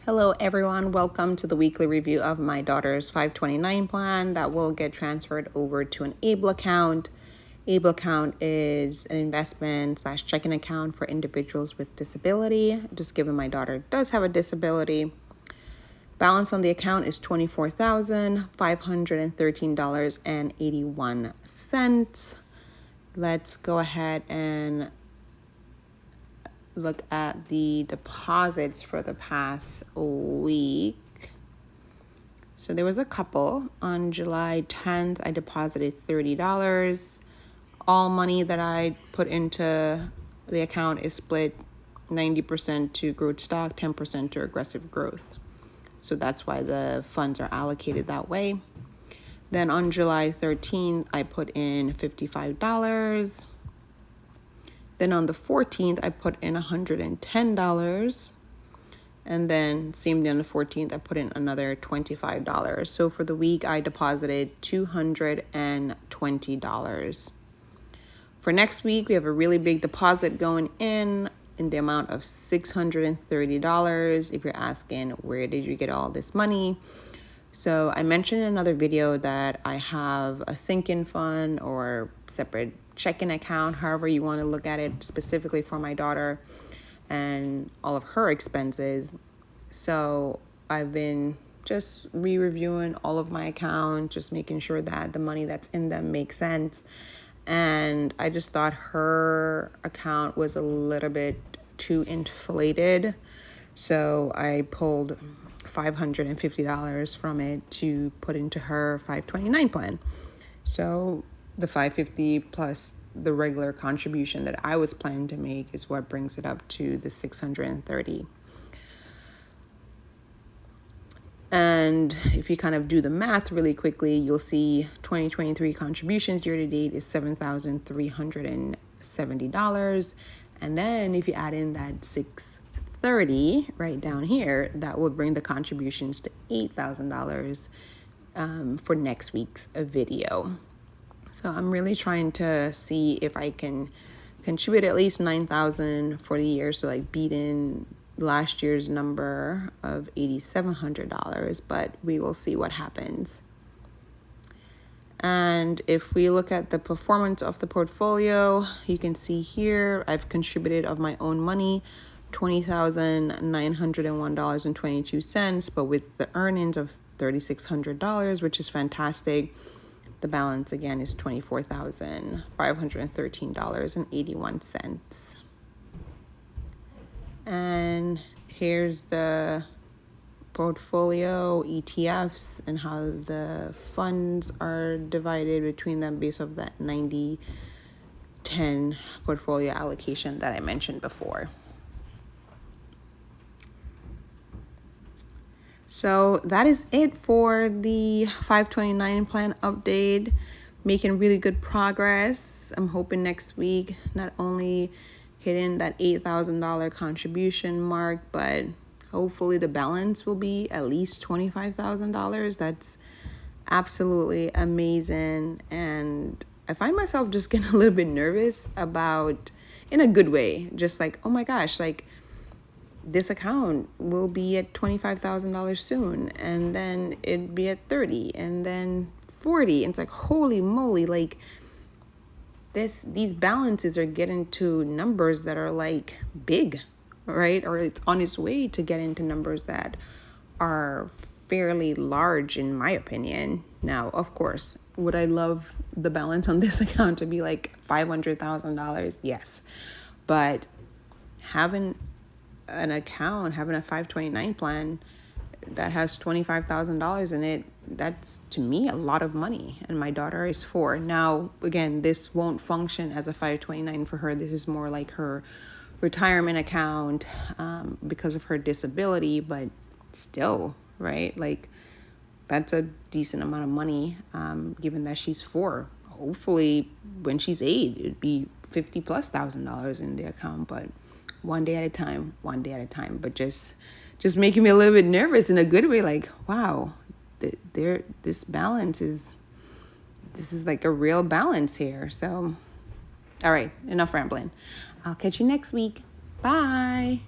Hello everyone, welcome to the weekly review of my daughter's 529 plan that will get transferred over to an ABLE account. ABLE account is an investment / checking account for individuals with disability. Just given my daughter does have a disability. Balance on the account is $24,513.81. Let's go ahead and look at the deposits for the past week. So there was a couple. On July 10th, I deposited $30. All money that I put into the account is split 90% to growth stock, 10% to aggressive growth. So that's why the funds are allocated that way. Then on July 13th, I put in $55. Then on the 14th, I put in $110. And then same day on the 14th, I put in another $25. So for the week, I deposited $220. For next week, we have a really big deposit going in the amount of $630. If you're asking, where did you get all this money? So I mentioned in another video that I have a sinking fund or separate checking account, however you want to look at it, specifically for my daughter and all of her expenses. So I've been just re-reviewing all of my accounts, just making sure that the money that's in them makes sense. And I just thought her account was a little bit too inflated. So I pulled $550 from it to put into her 529 plan. So the $550 plus the regular contribution that I was planning to make is what brings it up to the $630. And if you kind of do the math really quickly, you'll see 2023 contributions year to date is $7,370. And then if you add in that $630 right down here, that will bring the contributions to $8,000 for next week's video. So I'm really trying to see if I can contribute at least $9,000 for the year, so like beating last year's number of $8,700, but we will see what happens. And if we look at the performance of the portfolio, you can see here I've contributed of my own money $20,901.22, but with the earnings of $3,600, which is fantastic. The balance again is $24,513.81. And here's the portfolio ETFs and how the funds are divided between them based off that 90-10 portfolio allocation that I mentioned before. So that is it for the 529 plan update. Making really good progress. I'm hoping next week not only hitting that $8,000 contribution mark, but hopefully the balance will be at least $25,000. That's absolutely amazing. And I find myself just getting a little bit nervous about, in a good way, just like, oh my gosh, like, this account will be at $25,000 soon, and then it'd be at 30, and then 40. And it's like, holy moly, like these balances are getting to numbers that are like big, right? Or it's on its way to get into numbers that are fairly large, in my opinion. Now, of course, would I love the balance on this account to be like $500,000? Yes, but having an account, having a 529 plan that has $25,000 in it, that's to me a lot of money, and my daughter is 4. Now again, this won't function as a 529 for her. This is more like her retirement account because of her disability, but still, right, like that's a decent amount of money given that she's 4. Hopefully when she's 8 it'd be $50,000+ in the account, but one day at a time, but just making me a little bit nervous in a good way. Like, wow, this balance is like a real balance here. So, all right, enough rambling. I'll catch you next week. Bye.